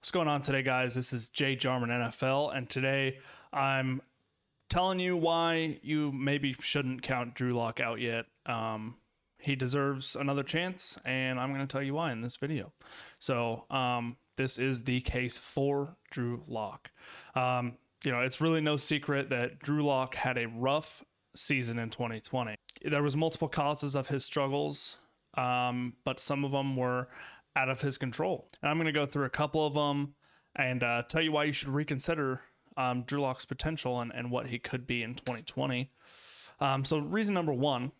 What's going on today, guys? This is Jay Jarman NFL, and today I'm telling you why you maybe shouldn't count Drew Lock out yet. He deserves another chance, and I'm going to tell you why in this video. So, this is the case for Drew Lock. It's really no secret that Drew Lock had a rough season in 2020. There was multiple causes of his struggles, but some of them were out of his control. And I'm going to go through a couple of them and tell you why you should reconsider Drew Lock's potential and what he could be in 2020. So reason number one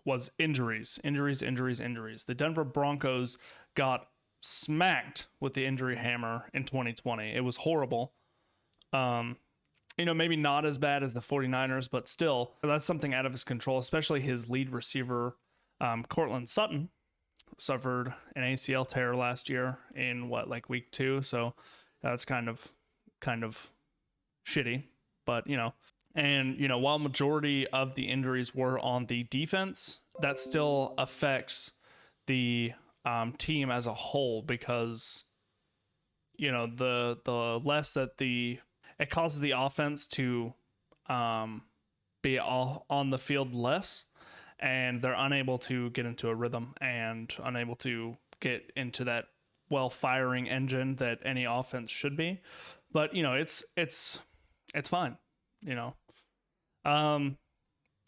was injuries. The Denver Broncos got smacked with the injury hammer in 2020. It was horrible. Maybe not as bad as the 49ers, but still, that's something out of his control, especially his lead receiver, Cortland Sutton, suffered an ACL tear last year in week 2. So that's kind of shitty, but while majority of the injuries were on the defense, that still affects the team as a whole, because the less that it causes the offense to be all on the field less, and they're unable to get into a rhythm and unable to get into that firing engine that any offense should be. But it's fine.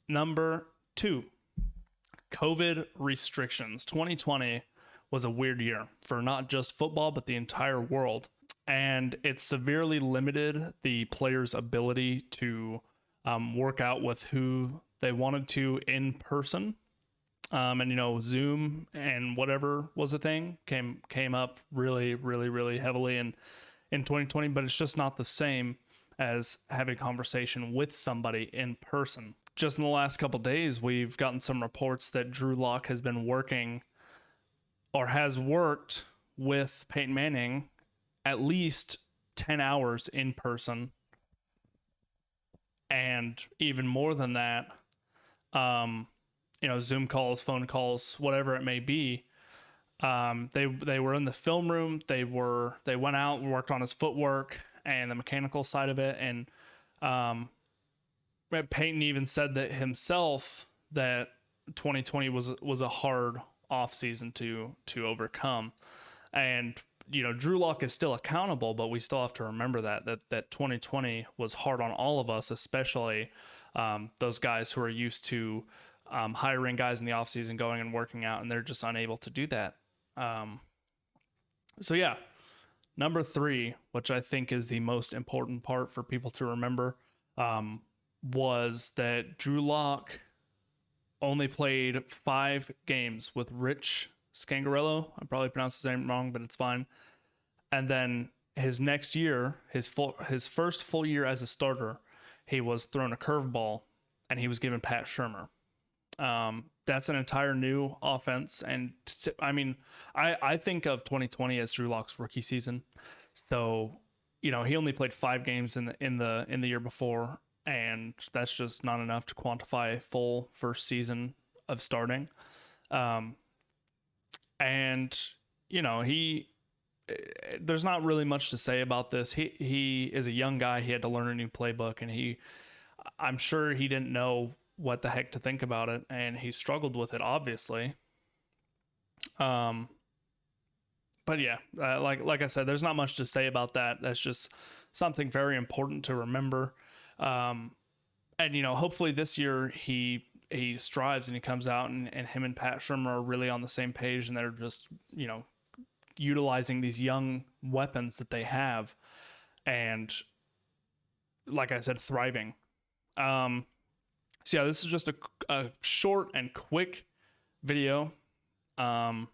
Number 2, COVID restrictions. 2020 was a weird year for not just football, but the entire world. And it severely limited the players' ability to work out with who they wanted to in person. Zoom and whatever was a thing came up really, really, really heavily in 2020, but it's just not the same as having a conversation with somebody in person. Just in the last couple of days, we've gotten some reports that Drew Lock has been working or has worked with Peyton Manning at least 10 hours in person, and even more than that, Zoom calls, phone calls, whatever it may be. They were in the film room. They went out and worked on his footwork and the mechanical side of it. And Peyton even said that himself, that 2020 was a hard off season to overcome. And Drew Lock is still accountable, but we still have to remember that 2020 was hard on all of us, especially those guys who are used to hiring guys in the offseason, going and working out, and they're just unable to do that. Number 3, which I think is the most important part for people to remember, was that Drew Lock only played 5 games with Rich Scangarello. I probably pronounced his name wrong, but it's fine. And then his next year, his first full year as a starter, he was thrown a curveball and he was given Pat Shurmur. That's an entire new offense. And I think of 2020 as Drew Lock's rookie season. So, he only played 5 games in the year before, and that's just not enough to quantify a full first season of starting. There's not really much to say about this. He is a young guy. He had to learn a new playbook, and I'm sure he didn't know what the heck to think about it, and he struggled with it, obviously. But yeah, like I said, there's not much to say about that. That's just something very important to remember. Hopefully this year he strives and he comes out and him and Pat Shurmur are really on the same page, and they're just, utilizing these young weapons that they have, and like I said, thriving. This is just a short and quick video. Denver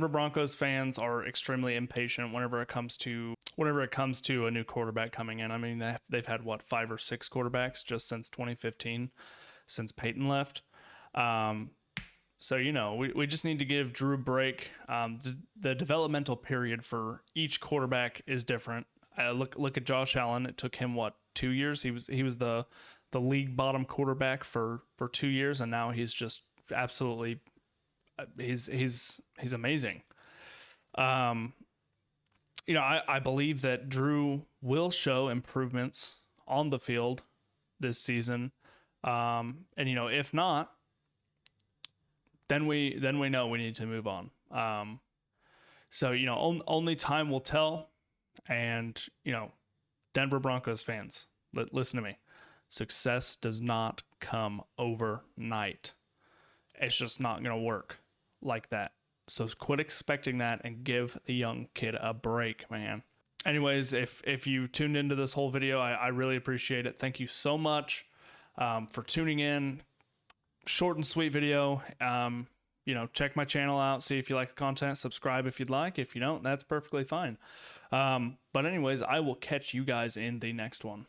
Broncos fans are extremely impatient whenever it comes to a new quarterback coming in. I mean, they've had 5 or 6 quarterbacks just since 2015, since Peyton left. We just need to give Drew a break. The developmental period for each quarterback is different. Look at Josh Allen. It took him 2 years. He was the league bottom quarterback for 2 years, and now he's just absolutely he's amazing. I believe that Drew will show improvements on the field this season. And if not, then we know we need to move on. So only time will tell. And Denver Broncos fans, listen to me. Success does not come overnight. It's just not going to work like that. So quit expecting that and give the young kid a break, man. Anyways, if you tuned into this whole video, I really appreciate it. Thank you so much for tuning in. Short and sweet video. Check my channel out, see if you like the content, subscribe if you'd like. If you don't, that's perfectly fine. But anyways, I will catch you guys in the next one.